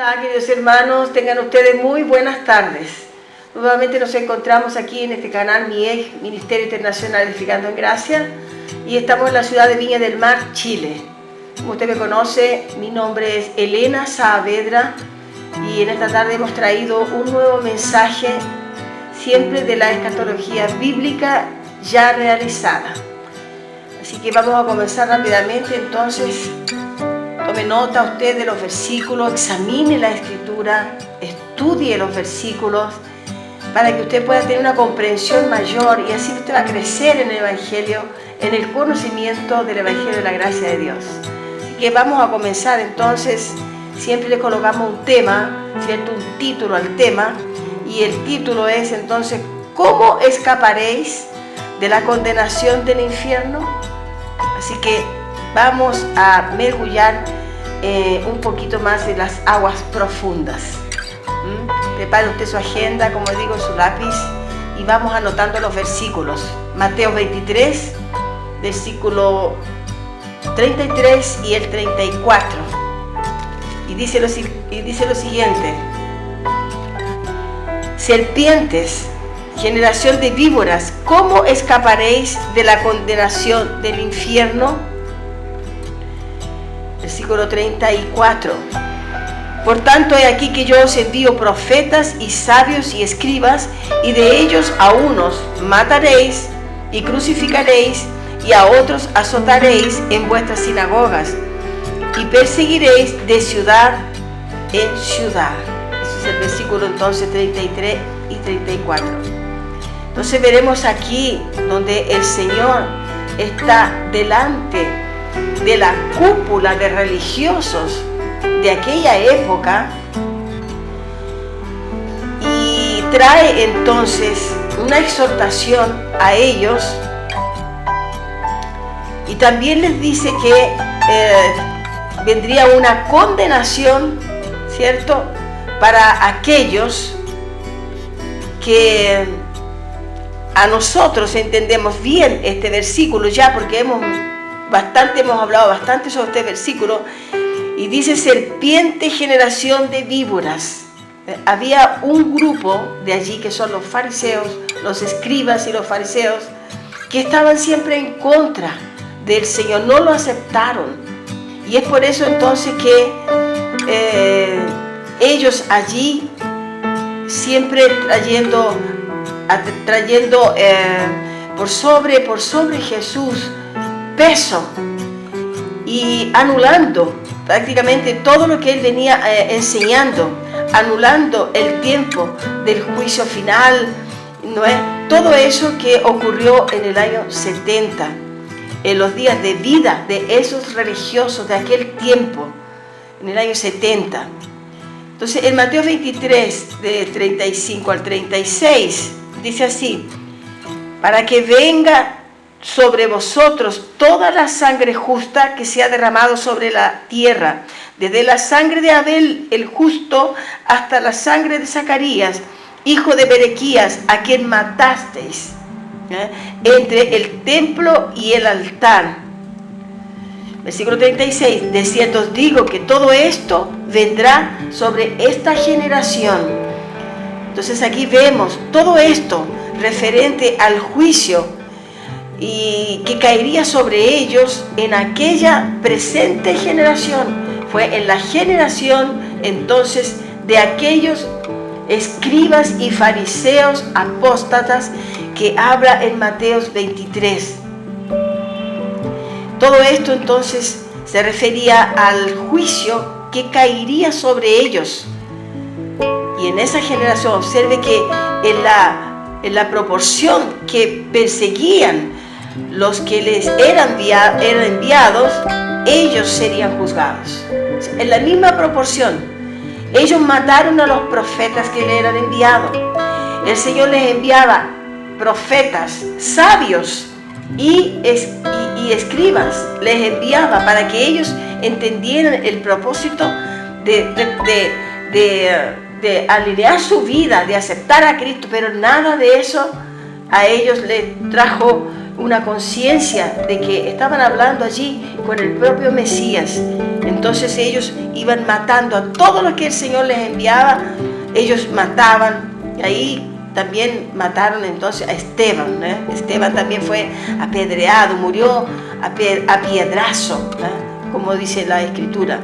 Hola, queridos hermanos, tengan ustedes muy buenas tardes. Nuevamente nos encontramos aquí en este canal MIEG, Ministerio Internacional Edificando en Gracia, y estamos en la ciudad de Viña del Mar, Chile. Como usted me conoce, mi nombre es Elena Saavedra y en esta tarde hemos traído un nuevo mensaje, siempre de la escatología bíblica ya realizada. Así que vamos a comenzar rápidamente. Entonces, tome nota usted de los versículos, examine la escritura, estudie los versículos para que usted pueda tener una comprensión mayor y así usted va a crecer en el Evangelio, en el conocimiento del Evangelio de la gracia de Dios. Así que vamos a comenzar entonces. Siempre le colocamos un tema, ¿cierto? Un título al tema, y el título es entonces: ¿cómo escaparéis de la condenación del infierno? Así que vamos a mergullar un poquito más de las aguas profundas. Prepare usted su agenda, como digo, su lápiz, y vamos anotando los versículos. Mateo 23, versículo 33 y el 34. Y dice lo siguiente: serpientes, generación de víboras, ¿cómo escaparéis de la condenación del infierno? Versículo 34. Por tanto, he aquí que yo os envío profetas y sabios y escribas, y de ellos a unos mataréis y crucificaréis, y a otros azotaréis en vuestras sinagogas, y perseguiréis de ciudad en ciudad. Ese es el versículo entonces 33 y 34. Entonces veremos aquí donde el Señor está delante de la cúpula de religiosos de aquella época y trae entonces una exhortación a ellos, y también les dice que vendría una condenación, ¿cierto?, para aquellos que a nosotros entendemos bien este versículo ya, porque hemos hablado bastante sobre este versículo, y dice: serpiente, generación de víboras. Había un grupo de allí que son los fariseos, los escribas y los fariseos, que estaban siempre en contra del Señor, no lo aceptaron, y es por eso entonces que ellos allí siempre trayendo por sobre Jesús peso y anulando prácticamente todo lo que él venía enseñando, anulando el tiempo del juicio final, ¿no es? Todo eso que ocurrió en el año 70, en los días de vida de esos religiosos de aquel tiempo, en el año 70. Entonces, en Mateo 23, de 35 al 36, dice así: para que venga sobre vosotros toda la sangre justa que se ha derramado sobre la tierra, desde la sangre de Abel el justo hasta la sangre de Zacarías, hijo de Berequías, a quien matasteis entre el templo y el altar. Versículo 36, de cierto os digo que todo esto vendrá sobre esta generación. Entonces aquí vemos todo esto referente al juicio y que caería sobre ellos en aquella presente generación. Fue en la generación entonces de aquellos escribas y fariseos apóstatas que habla en Mateo 23. Todo esto entonces se refería al juicio que caería sobre ellos. Y en esa generación, observe que en la proporción que perseguían los que les eran enviados, ellos serían juzgados. En la misma proporción, ellos mataron a los profetas que le eran enviados. El Señor les enviaba profetas, sabios y escribas, les enviaba para que ellos entendieran el propósito de alinear su vida, de aceptar a Cristo, pero nada de eso a ellos les trajo una conciencia de que estaban hablando allí con el propio Mesías. Entonces ellos iban matando a todo lo que el Señor les enviaba, ellos mataban. Y ahí también mataron entonces a Esteban, ¿eh? Esteban también fue apedreado, murió a piedrazo, ¿eh? Como dice la Escritura.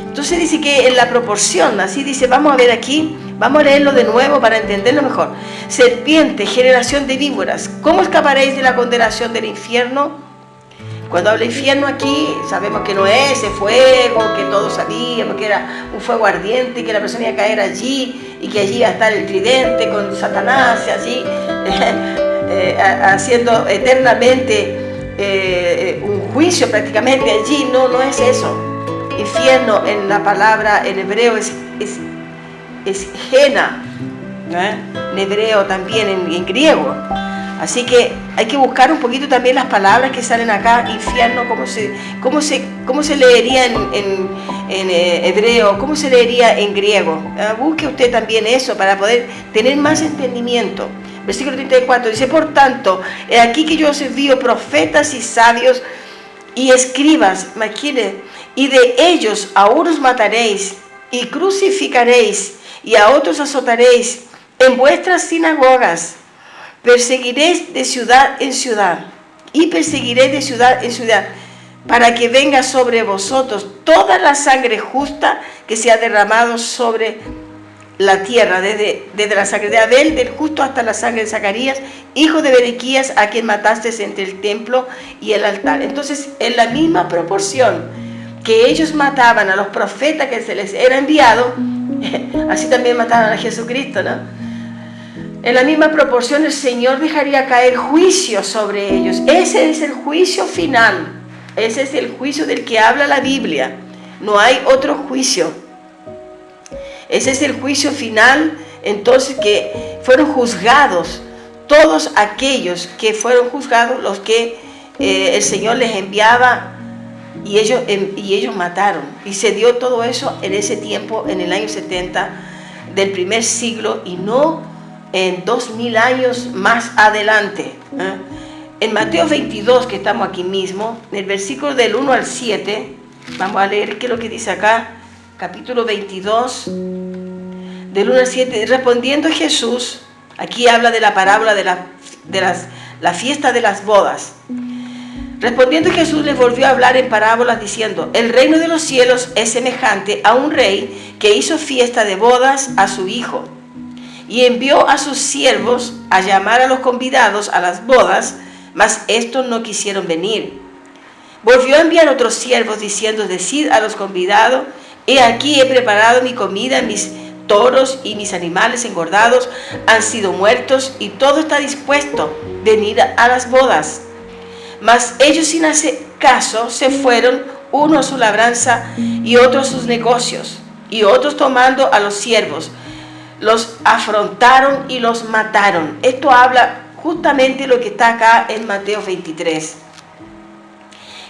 Entonces dice que en la proporción, así dice, vamos a ver aquí, vamos a leerlo de nuevo para entenderlo mejor. Serpiente, generación de víboras, ¿cómo escaparéis de la condenación del infierno? Cuando habla infierno aquí, sabemos que no es ese fuego, que todos sabíamos que era un fuego ardiente, que la persona iba a caer allí, y que allí iba a estar el tridente con Satanás, allí, haciendo eternamente un juicio prácticamente allí. No es eso. Infierno en la palabra en hebreo es Gena, ¿eh? En hebreo también, en griego. Así que hay que buscar un poquito también las palabras que salen acá. Infierno, cómo se leería en hebreo, cómo se leería en griego. Busque usted también eso para poder tener más entendimiento. Versículo 34 dice: por tanto, he aquí que yo os envío profetas y sabios y escribas, imagínense, y de ellos a unos mataréis y crucificaréis, y a otros azotaréis en vuestras sinagogas. Perseguiréis de ciudad en ciudad, y perseguiréis de ciudad en ciudad, para que venga sobre vosotros toda la sangre justa que se ha derramado sobre la tierra, desde la sangre de Abel, del justo, hasta la sangre de Zacarías, hijo de Berequías, a quien mataste entre el templo y el altar. Entonces, en la misma proporción que ellos mataban a los profetas que se les era enviado, así también mataban a Jesucristo, ¿no? En la misma proporción el Señor dejaría caer juicio sobre ellos. Ese es el juicio final. Ese es el juicio del que habla la Biblia. No hay otro juicio. Ese es el juicio final, entonces, que fueron juzgados todos aquellos que fueron juzgados, los que el Señor les enviaba, y ellos mataron. Y se dio todo eso en ese tiempo, en el año 70 del primer siglo, y no en 2000 años más adelante. En Mateo 22, que estamos aquí mismo, en el versículo del 1 al 7, vamos a leer qué es lo que dice acá, capítulo 22, del 1 al 7. Respondiendo Jesús, aquí habla de la parábola de la fiesta de las bodas. Respondiendo Jesús les volvió a hablar en parábolas diciendo: el reino de los cielos es semejante a un rey que hizo fiesta de bodas a su hijo, y envió a sus siervos a llamar a los convidados a las bodas, mas estos no quisieron venir. Volvió a enviar otros siervos diciendo: decid a los convidados: he aquí he preparado mi comida, mis toros y mis animales engordados han sido muertos, y todo está dispuesto, venid a las bodas. Mas ellos, sin hacer caso, se fueron, uno a su labranza y otro a sus negocios. Y otros, tomando a los siervos, los afrontaron y los mataron. Esto habla justamente lo que está acá en Mateo 23.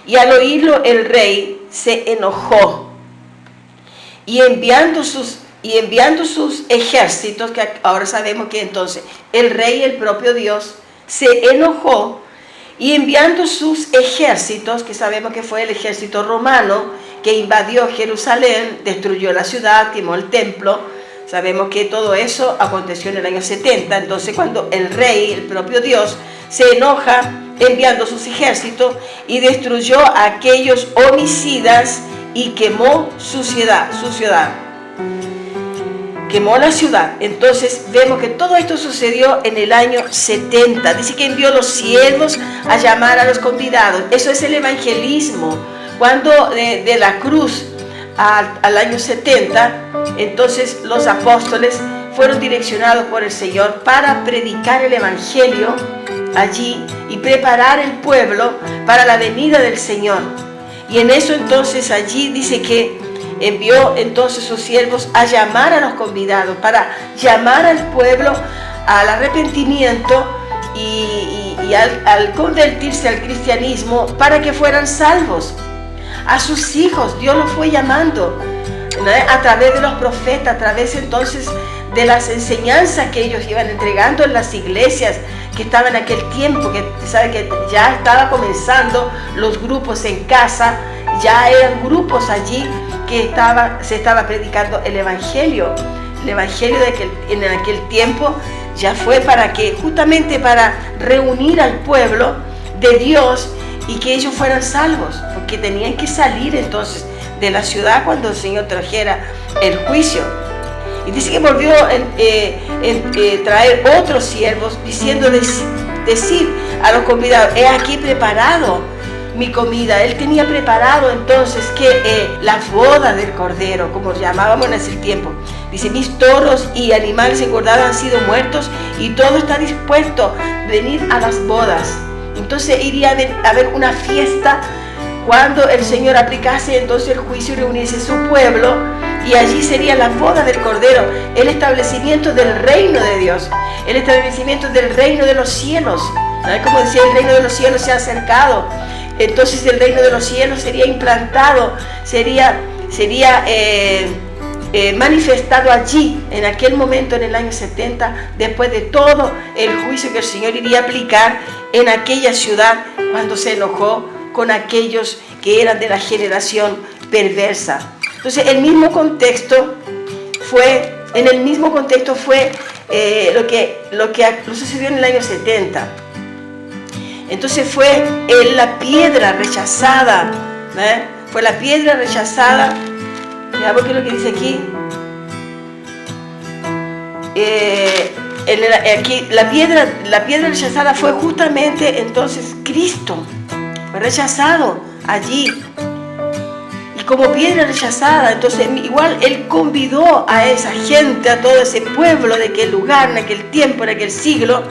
Y al oírlo el rey se enojó, y enviando sus ejércitos, que ahora sabemos que entonces el rey, el propio Dios, se enojó, y enviando sus ejércitos, que sabemos que fue el ejército romano, que invadió Jerusalén, destruyó la ciudad, quemó el templo. Sabemos que todo eso aconteció en el año 70. Entonces, cuando el rey, el propio Dios, se enoja, enviando sus ejércitos, y destruyó a aquellos homicidas y quemó su ciudad. Quemó la ciudad. Entonces vemos que todo esto sucedió en el año 70. Dice que envió los siervos a llamar a los convidados. Eso es el evangelismo. Cuando de la cruz al año 70, entonces los apóstoles fueron direccionados por el Señor para predicar el evangelio allí y preparar el pueblo para la venida del Señor. Y en eso entonces allí dice que envió entonces sus siervos a llamar a los convidados, para llamar al pueblo al arrepentimiento y al convertirse al cristianismo, para que fueran salvos. A sus hijos Dios los fue llamando, ¿no? A través de los profetas, a través entonces de las enseñanzas que ellos iban entregando en las iglesias, que estaba en aquel tiempo, que sabe que ya estaba comenzando los grupos en casa, ya eran grupos allí que se estaba predicando el Evangelio. El Evangelio en aquel tiempo ya fue justamente para reunir al pueblo de Dios y que ellos fueran salvos, porque tenían que salir entonces de la ciudad cuando el Señor trajera el juicio. Y dice que volvió a traer otros siervos, diciendo, decir a los convidados, he aquí preparado mi comida. Él tenía preparado entonces la boda del Cordero, como llamábamos en ese tiempo. Dice, mis toros y animales engordados han sido muertos y todo está dispuesto a venir a las bodas. Entonces iría a haber una fiesta cuando el Señor aplicase entonces el juicio y reuniese su pueblo, y allí sería la boda del Cordero, el establecimiento del reino de Dios, el establecimiento del reino de los cielos. ¿Sabes? Como decía, el reino de los cielos se ha acercado. Entonces el reino de los cielos sería implantado, sería manifestado allí, en aquel momento, en el año 70, después de todo el juicio que el Señor iría a aplicar en aquella ciudad cuando se enojó con aquellos que eran de la generación perversa. Entonces, en el mismo contexto fue lo que sucedió en el año 70. Entonces fue la piedra rechazada, fue la piedra rechazada. Veamos qué es lo que dice aquí. Aquí la piedra rechazada fue justamente entonces Cristo. Fue rechazado allí. Y como piedra rechazada, entonces igual Él convidó a esa gente, a todo ese pueblo de aquel lugar, en aquel tiempo, en aquel siglo,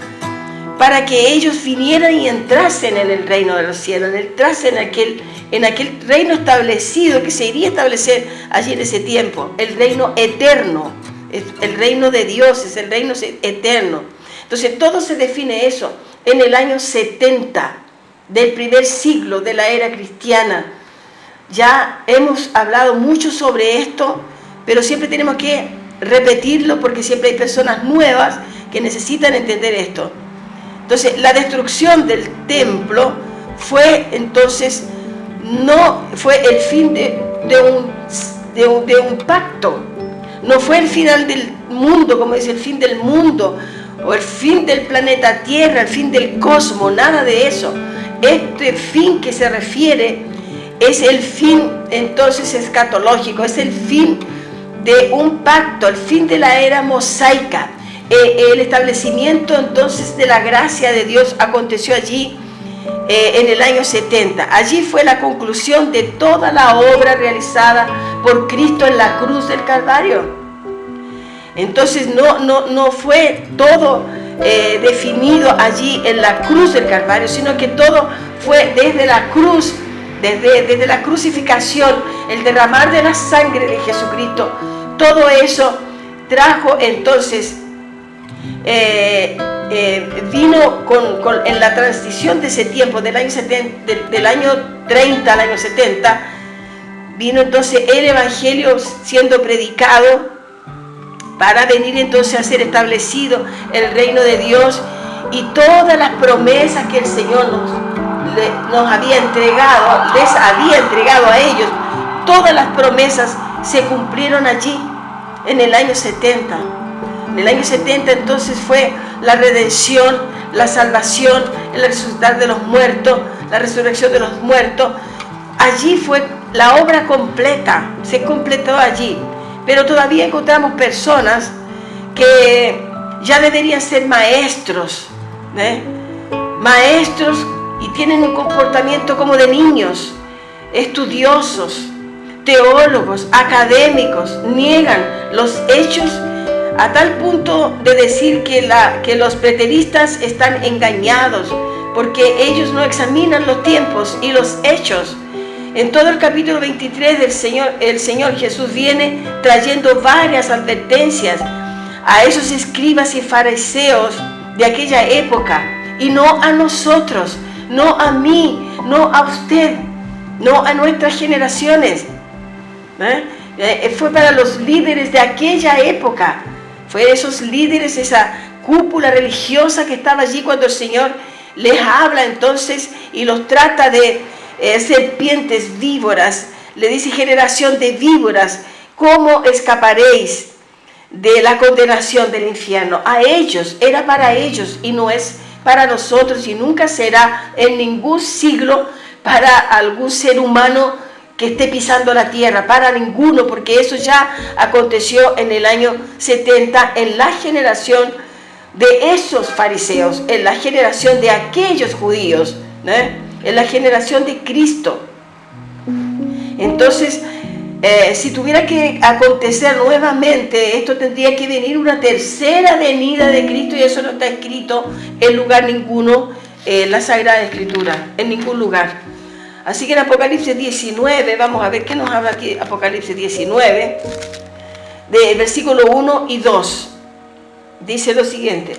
para que ellos vinieran y entrasen en el reino de los cielos, entrasen en aquel reino establecido que se iría a establecer allí en ese tiempo, el reino eterno, el reino de Dios, es el reino eterno. Entonces todo se define eso en el año 70 del primer siglo de la era cristiana. Ya hemos hablado mucho sobre esto, pero siempre tenemos que repetirlo porque siempre hay personas nuevas que necesitan entender esto. Entonces, la destrucción del templo fue entonces, no fue el fin de un pacto, no fue el final del mundo, como dice, el fin del mundo, o el fin del planeta Tierra, el fin del cosmos, nada de eso. Este fin que se refiere es el fin entonces escatológico, es el fin de un pacto, el fin de la era mosaica. El establecimiento entonces de la gracia de Dios aconteció allí en el año 70. Allí fue la conclusión de toda la obra realizada por Cristo en la cruz del Calvario. Entonces no fue todo definido allí en la cruz del Calvario, sino que todo fue desde la cruz, desde la crucificación, el derramar de la sangre de Jesucristo. Todo eso trajo entonces vino en la transición de ese tiempo, del año 30 al año 70, vino entonces el Evangelio siendo predicado para venir entonces a ser establecido el reino de Dios, y todas las promesas que el Señor nos había entregado, les había entregado a ellos, todas las promesas se cumplieron allí en el año 70. En el año 70 entonces fue la redención, la salvación, el resucitar de los muertos, la resurrección de los muertos. Allí fue la obra completa, se completó allí. Pero todavía encontramos personas que ya deberían ser maestros, maestros, y tienen un comportamiento como de niños, estudiosos, teólogos, académicos, niegan los hechos a tal punto de decir que los preteristas están engañados porque ellos no examinan los tiempos y los hechos. En todo el capítulo 23 el Señor Jesús viene trayendo varias advertencias a esos escribas y fariseos de aquella época, y no a nosotros, no a mí, no a usted, no a nuestras generaciones. Fue para los líderes de aquella época. Fue esos líderes, esa cúpula religiosa que estaba allí cuando el Señor les habla entonces y los trata de serpientes, víboras. Le dice: generación de víboras, ¿cómo escaparéis de la condenación del infierno? A ellos, era para ellos y no es para nosotros, y nunca será en ningún siglo para algún ser humano que esté pisando la tierra, para ninguno, porque eso ya aconteció en el año 70 en la generación de esos fariseos, en la generación de aquellos judíos, en la generación de Cristo. Entonces, si tuviera que acontecer nuevamente, esto tendría que venir una tercera venida de Cristo, y eso no está escrito en lugar ninguno en la Sagrada Escritura, en ningún lugar. Así que en Apocalipsis 19, vamos a ver qué nos habla aquí Apocalipsis 19, de versículo 1 y 2. Dice lo siguiente: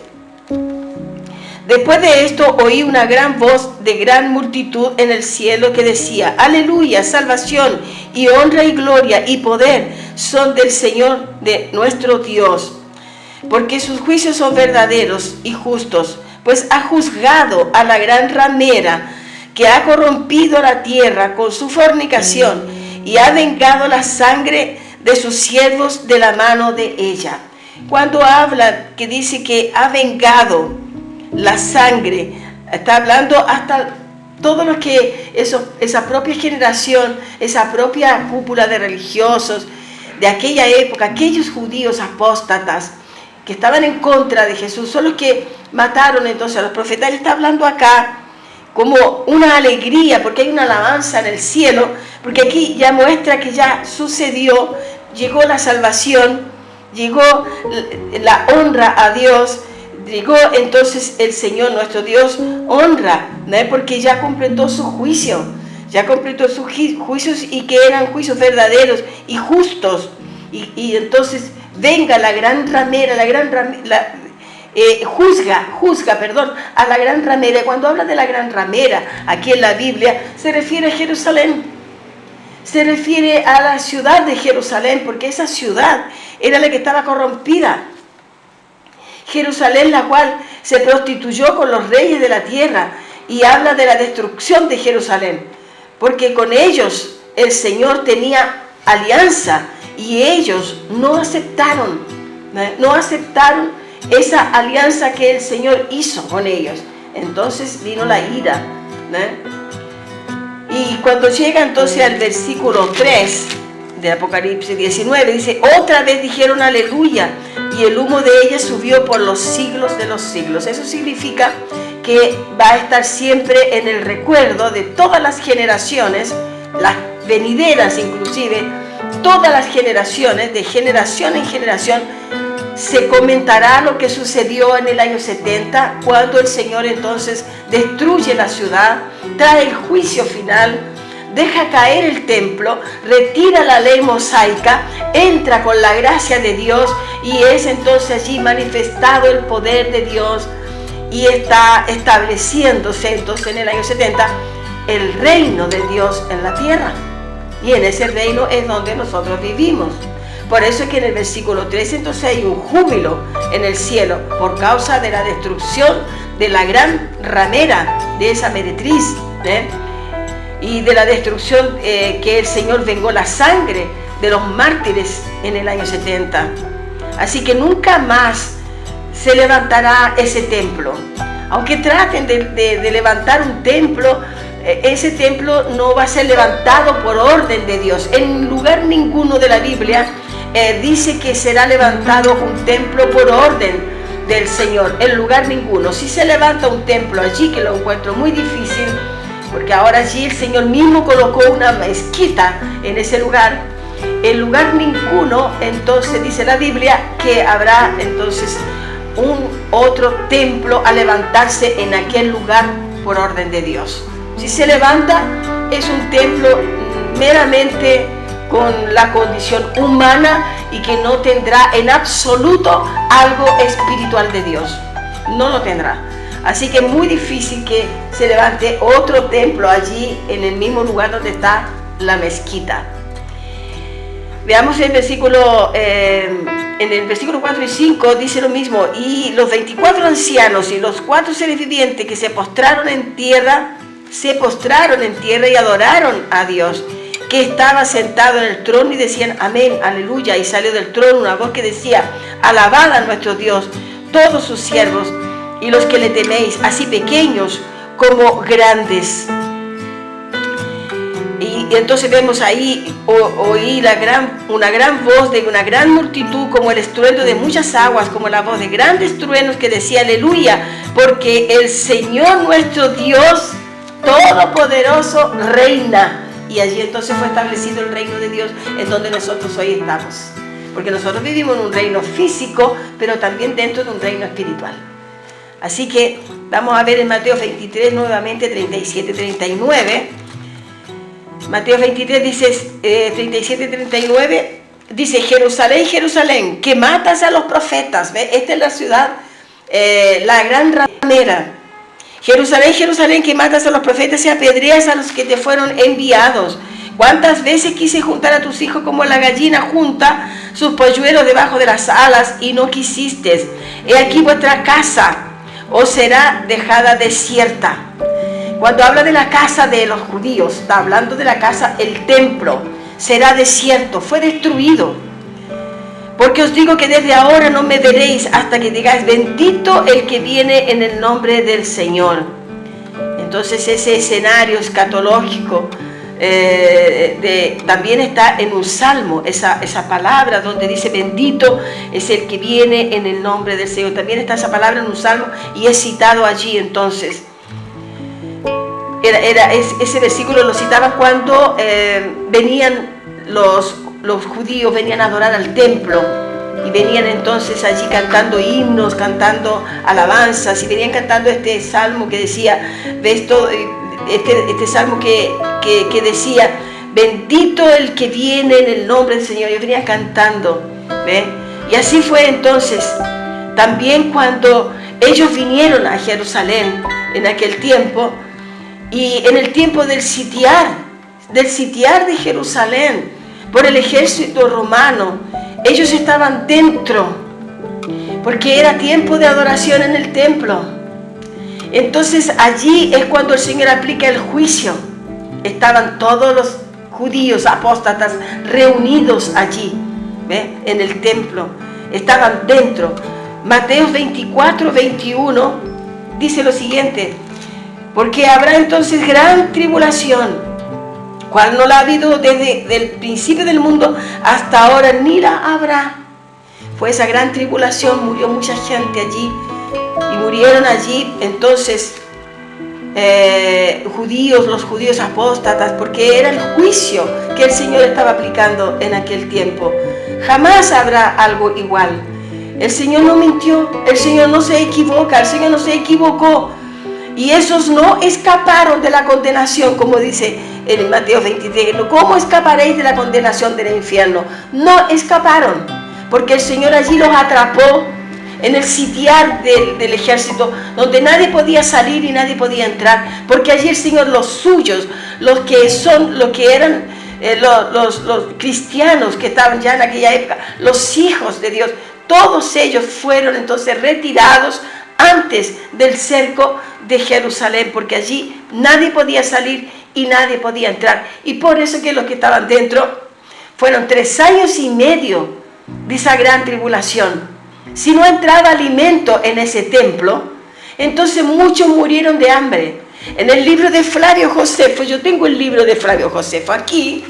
después de esto oí una gran voz de gran multitud en el cielo que decía: aleluya, salvación y honra y gloria y poder son del Señor de nuestro Dios, porque sus juicios son verdaderos y justos, pues ha juzgado a la gran ramera que ha corrompido la tierra con su fornicación, y ha vengado la sangre de sus siervos de la mano de ella. Cuando habla que dice que ha vengado la sangre, está hablando hasta todo lo que esa propia generación, esa propia cúpula de religiosos de aquella época, aquellos judíos apóstatas que estaban en contra de Jesús, son los que mataron entonces a los profetas. Él está hablando acá como una alegría, porque hay una alabanza en el cielo, porque aquí ya muestra que ya sucedió, llegó la salvación, llegó la honra a Dios, llegó entonces el Señor nuestro Dios honra, ¿no? Porque ya completó su juicio, ya completó sus juicios, y que eran juicios verdaderos y justos, y entonces venga la gran ramera, juzga a la gran ramera. Cuando habla de la gran ramera aquí en la Biblia, se refiere a Jerusalén, se refiere a la ciudad de Jerusalén, porque esa ciudad era la que estaba corrompida. Jerusalén, la cual se prostituyó con los reyes de la tierra, y habla de la destrucción de Jerusalén, porque con ellos el Señor tenía alianza, y ellos no aceptaron esa alianza que el Señor hizo con ellos. Entonces vino la ira, y cuando llega entonces al versículo 3 de Apocalipsis 19, dice: otra vez dijeron aleluya, y el humo de ella subió por los siglos de los siglos. Eso significa que va a estar siempre en el recuerdo de todas las generaciones, las venideras inclusive, todas las generaciones, de generación en generación, se comentará lo que sucedió en el año 70, cuando el Señor entonces destruye la ciudad, trae el juicio final, deja caer el templo, retira la ley mosaica, entra con la gracia de Dios, y es entonces allí manifestado el poder de Dios, y está estableciéndose entonces en el año 70 el reino de Dios en la tierra, y en ese reino es donde nosotros vivimos. Por eso es que en el versículo 13 entonces hay un júbilo en el cielo por causa de la destrucción de la gran ramera, de esa meretriz, y de la destrucción que el Señor vengó la sangre de los mártires en el año 70. Así que nunca más se levantará ese templo. Aunque traten de levantar un templo, ese templo no va a ser levantado por orden de Dios. En lugar ninguno de la Biblia dice que será levantado un templo por orden del Señor, en lugar ninguno. Si se levanta un templo allí, que lo encuentro muy difícil, porque ahora allí el Señor mismo colocó una mezquita en ese lugar, en lugar ninguno, entonces dice la Biblia que habrá entonces un otro templo a levantarse en aquel lugar por orden de Dios. Si se levanta, es un templo meramente con la condición humana, y que no tendrá en absoluto algo espiritual de Dios. No lo tendrá. Así que es muy difícil que se levante otro templo allí en el mismo lugar donde está la mezquita. Veamos el versículo en el versículo 4 y 5 dice lo mismo, y los 24 ancianos y los 4 seres vivientes que se postraron en tierra y adoraron a Dios, que estaba sentado en el trono, y decían amén, aleluya. Y salió del trono una voz que decía, alabad a nuestro Dios, todos sus siervos y los que le teméis, así pequeños como grandes. Y entonces vemos ahí, oí una gran voz de una gran multitud, como el estruendo de muchas aguas, como la voz de grandes truenos, que decía aleluya, porque el Señor nuestro Dios Todopoderoso reina. Y allí entonces fue establecido el reino de Dios, en donde nosotros hoy estamos. Porque nosotros vivimos en un reino físico, pero también dentro de un reino espiritual. Así que vamos a ver en Mateo 23 nuevamente, 37-39. Mateo 23 dice, 37-39, dice, Jerusalén, Jerusalén, que matas a los profetas. ¿Ve? Esta es la ciudad, la gran ramera. Jerusalén, Jerusalén, que matas a los profetas y apedreas a los que te fueron enviados. ¿Cuántas veces quise juntar a tus hijos como la gallina junta sus polluelos debajo de las alas y no quisiste? He aquí vuestra casa os será dejada desierta. Cuando habla de la casa de los judíos, está hablando de la casa, el templo, será desierto, fue destruido. Porque os digo que desde ahora no me veréis hasta que digáis, bendito el que viene en el nombre del Señor. Entonces ese escenario escatológico también está en un salmo, esa palabra donde dice, bendito es el que viene en el nombre del Señor. También está esa palabra en un salmo y es citado allí entonces. Ese versículo lo citaba cuando venían los judíos, venían a adorar al templo, y venían entonces allí cantando himnos, cantando alabanzas, y venían cantando este salmo que decía, ¿ves todo? Este salmo que decía, bendito el que viene en el nombre del Señor. Ellos venían cantando, ¿ves? Y así fue entonces también cuando ellos vinieron a Jerusalén en aquel tiempo. Y en el tiempo del sitiar de Jerusalén por el ejército romano, ellos estaban dentro, porque era tiempo de adoración en el templo. Entonces allí es cuando el Señor aplica el juicio. Estaban todos los judíos apóstatas reunidos allí, ¿ve? En el templo, estaban dentro. Mateo 24-21 dice lo siguiente, porque habrá entonces gran tribulación, cual no la ha habido desde el principio del mundo hasta ahora, ni la habrá. Fue esa gran tribulación, murió mucha gente allí, y murieron allí entonces los judíos apóstatas, porque era el juicio que el Señor estaba aplicando en aquel tiempo. Jamás habrá algo igual. El Señor no mintió, el Señor no se equivoca, el Señor no se equivocó. Y esos no escaparon de la condenación, como dice en Mateo 23. ¿Cómo escaparéis de la condenación del infierno? No escaparon, porque el Señor allí los atrapó en el sitiar del ejército, donde nadie podía salir y nadie podía entrar, porque allí el Señor, los suyos, los que eran los cristianos que estaban ya en aquella época, los hijos de Dios, todos ellos fueron entonces retirados antes del cerco de Jerusalén, porque allí nadie podía salir y nadie podía entrar. Y por eso que los que estaban dentro fueron 3 años y medio de esa gran tribulación. Si no entraba alimento en ese templo, entonces muchos murieron de hambre. En el libro de Flavio Josefo, yo tengo el libro de Flavio Josefo aquí,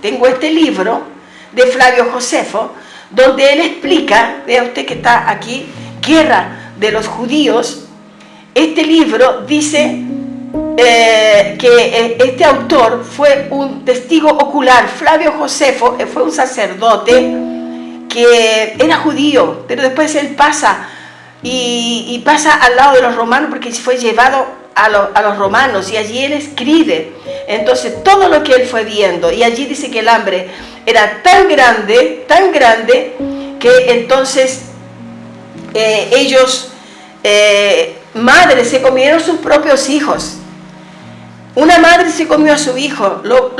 tengo este libro de Flavio Josefo, donde él explica, vea usted que está aquí, Guerra de los Judíos. Este libro dice que este autor fue un testigo ocular. Flavio Josefo fue un sacerdote que era judío, pero después él pasa y pasa al lado de los romanos, porque fue llevado a los romanos, y allí él escribe entonces todo lo que él fue viendo, y allí dice que el hambre era tan grande, que entonces ellos, madres, se comieron sus propios hijos. Una madre se comió a su hijo, lo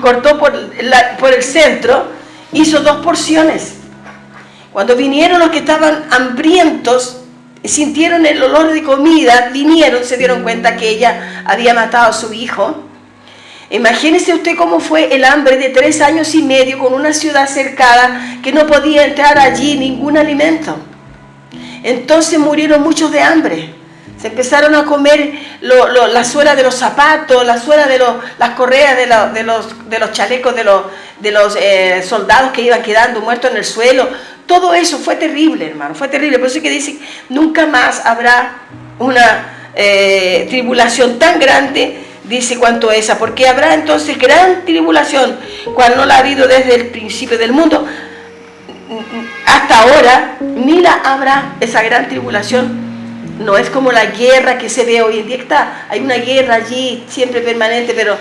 cortó por el centro, hizo 2 porciones, Cuando vinieron los que estaban hambrientos, sintieron el olor de comida, vinieron, se dieron cuenta que ella había matado a su hijo. Imagínese usted cómo fue el hambre de 3 años y medio con una ciudad cercada que no podía entrar allí ningún alimento. Entonces murieron muchos de hambre. Se empezaron a comer la suela de los zapatos, la suela de las correas de los chalecos de los soldados que iban quedando muertos en el suelo. Todo eso fue terrible, hermano, fue terrible. Por eso es que dicen, nunca más habrá una tribulación tan grande, dice, cuanto esa, porque habrá entonces gran tribulación, cual no la ha habido desde el principio del mundo hasta ahora, ni la habrá esa gran tribulación. No es como la guerra que se ve hoy en día, hay una guerra allí siempre permanente, pero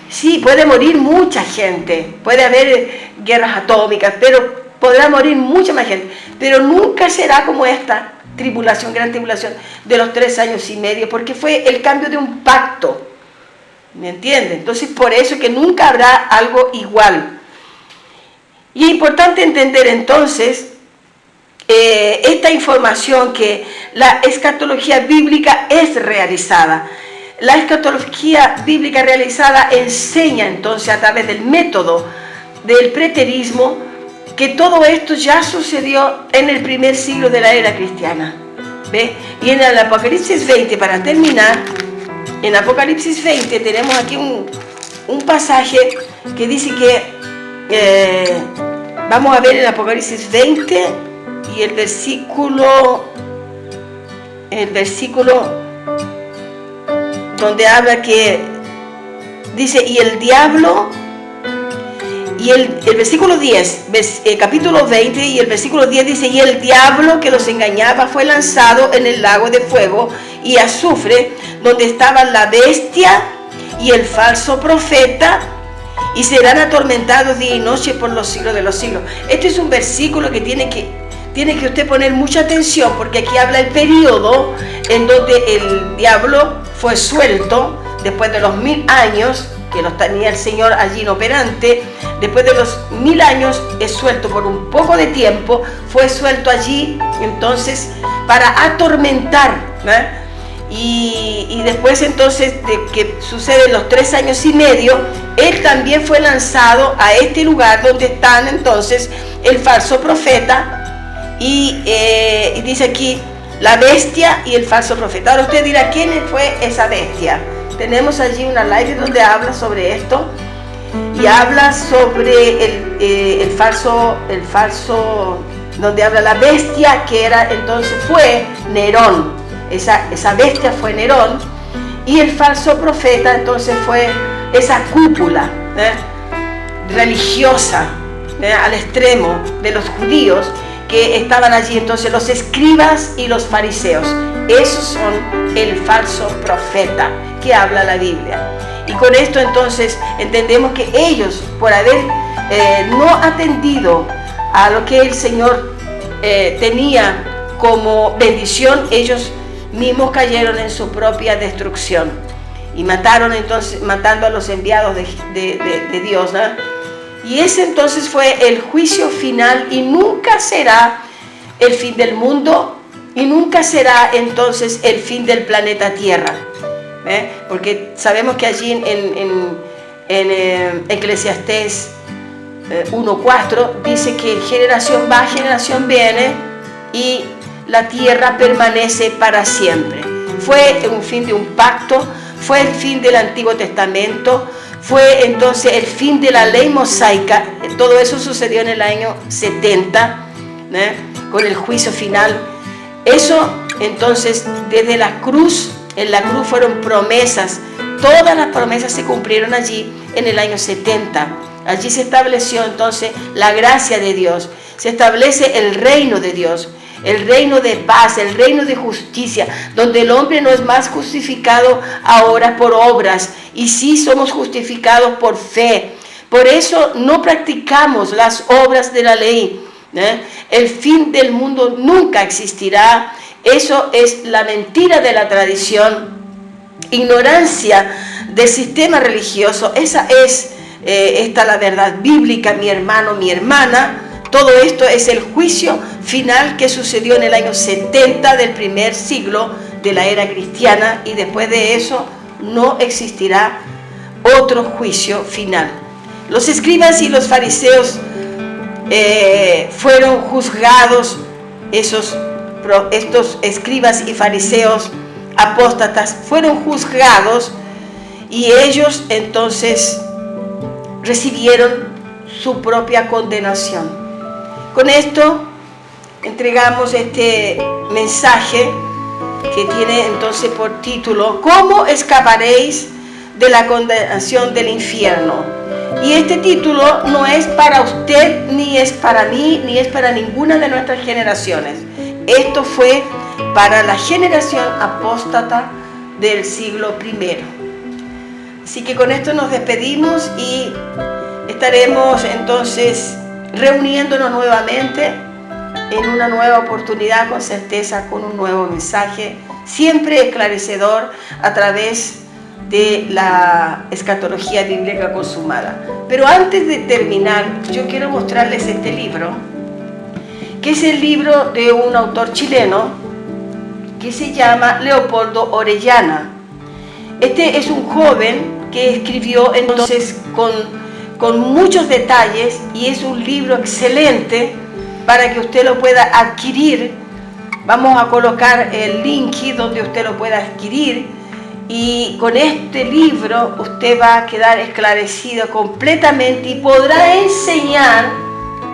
sí, puede morir mucha gente, puede haber guerras atómicas, pero podrá morir mucha más gente, pero nunca será como esta tribulación, gran tribulación de los 3 años y medio, porque fue el cambio de un pacto, ¿me entienden? Entonces por eso es que nunca habrá algo igual. Y es importante entender entonces esta información, que la escatología bíblica es realizada. La escatología bíblica realizada enseña entonces a través del método del preterismo que todo esto ya sucedió en el primer siglo de la era cristiana. ¿Ve? Y en el Apocalipsis 20, para terminar, en Apocalipsis 20 tenemos aquí un pasaje que dice que, vamos a ver en Apocalipsis 20 y el versículo donde habla que dice, y el diablo, y el versículo 10, capítulo 20 y el versículo 10 dice, y el diablo que los engañaba fue lanzado en el lago de fuego y azufre, donde estaban la bestia y el falso profeta, y serán atormentados día y noche por los siglos de los siglos. Este es un versículo que tiene que usted poner mucha atención, porque aquí habla el periodo en donde el diablo fue suelto después de los 1000 años que los tenía el Señor allí inoperante. Después de los 1000 años es suelto por un poco de tiempo, fue suelto allí entonces para atormentar, ¿eh? Y después entonces de que suceden los 3 años y medio, él también fue lanzado a este lugar donde están entonces el falso profeta y dice aquí la bestia y el falso profeta. Ahora usted dirá, ¿quién fue esa bestia? Tenemos allí una live donde habla sobre esto y habla sobre el falso, donde habla la bestia, que era entonces fue Nerón. Esa bestia fue Nerón, y el falso profeta entonces fue esa cúpula religiosa al extremo de los judíos que estaban allí, entonces los escribas y los fariseos. Esos son el falso profeta que habla la Biblia. Y con esto entonces entendemos que ellos, por haber no atendido a lo que el Señor tenía como bendición, ellos mismos cayeron en su propia destrucción y matando a los enviados de Dios, ¿no? Y ese entonces fue el juicio final, y nunca será el fin del mundo, y nunca será entonces el fin del planeta Tierra, porque sabemos que allí en Eclesiastés 1:4 dice que generación va, generación viene, y la tierra permanece para siempre. Fue un fin de un pacto, fue el fin del Antiguo Testamento, fue entonces el fin de la ley mosaica. Todo eso sucedió en el año 70, con el juicio final. Eso entonces desde la cruz, en la cruz fueron promesas, todas las promesas se cumplieron allí en el año 70. Allí se estableció entonces la gracia de Dios, se establece el reino de Dios, el reino de paz, el reino de justicia, donde el hombre no es más justificado ahora por obras, y sí somos justificados por fe. Por eso no practicamos las obras de la ley. El fin del mundo nunca existirá. Eso es la mentira de la tradición, ignorancia del sistema religioso. Esa es esta la verdad bíblica, mi hermano, mi hermana. todo esto es el juicio final que sucedió en el año 70 del primer siglo de la era cristiana, y después de eso no existirá otro juicio final. Los escribas y los fariseos fueron juzgados, estos escribas y fariseos apóstatas fueron juzgados, y ellos entonces recibieron su propia condenación. Con esto entregamos este mensaje que tiene entonces por título: ¿Cómo escaparéis de la condenación del infierno? Y este título no es para usted, ni es para mí, ni es para ninguna de nuestras generaciones. Esto fue para la generación apóstata del siglo I. Así que con esto nos despedimos y estaremos entonces reuniéndonos nuevamente en una nueva oportunidad, con certeza, con un nuevo mensaje, siempre esclarecedor a través de la escatología bíblica consumada. Pero antes de terminar, yo quiero mostrarles este libro, que es el libro de un autor chileno que se llama Leopoldo Orellana. Este es un joven que escribió entonces con muchos detalles, y es un libro excelente para que usted lo pueda adquirir. Vamos a colocar el link donde usted lo pueda adquirir, y con este libro usted va a quedar esclarecido completamente y podrá enseñar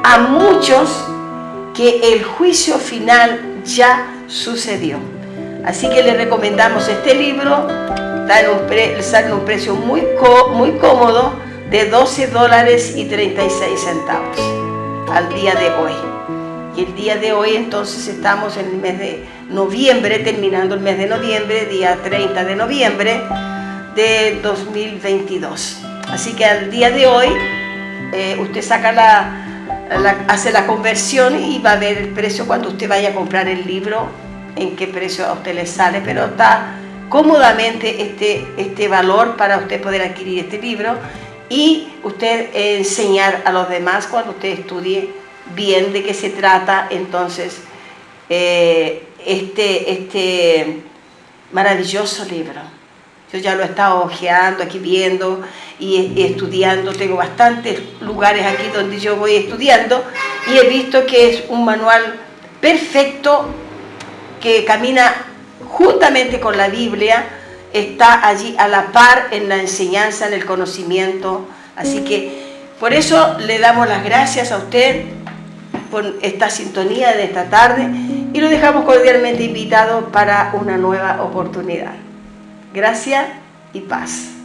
a muchos que el juicio final ya sucedió. Así que le recomendamos este libro. Sale en un precio muy cómodo de $12.36 al día de hoy. Y el día de hoy entonces estamos en el mes de noviembre, terminando el mes de noviembre, día 30 de noviembre de 2022. Así que al día de hoy usted saca hace la conversión y va a ver el precio cuando usted vaya a comprar el libro, en qué precio a usted le sale, pero está cómodamente este valor para usted poder adquirir este libro y usted enseñar a los demás cuando usted estudie bien de qué se trata. Entonces este maravilloso libro, yo ya lo he estado hojeando aquí, viendo y estudiando. Tengo bastantes lugares aquí donde yo voy estudiando y he visto que es un manual perfecto que camina juntamente con la Biblia, está allí a la par en la enseñanza, en el conocimiento. Así que por eso le damos las gracias a usted por esta sintonía de esta tarde y lo dejamos cordialmente invitado para una nueva oportunidad. Gracias y paz.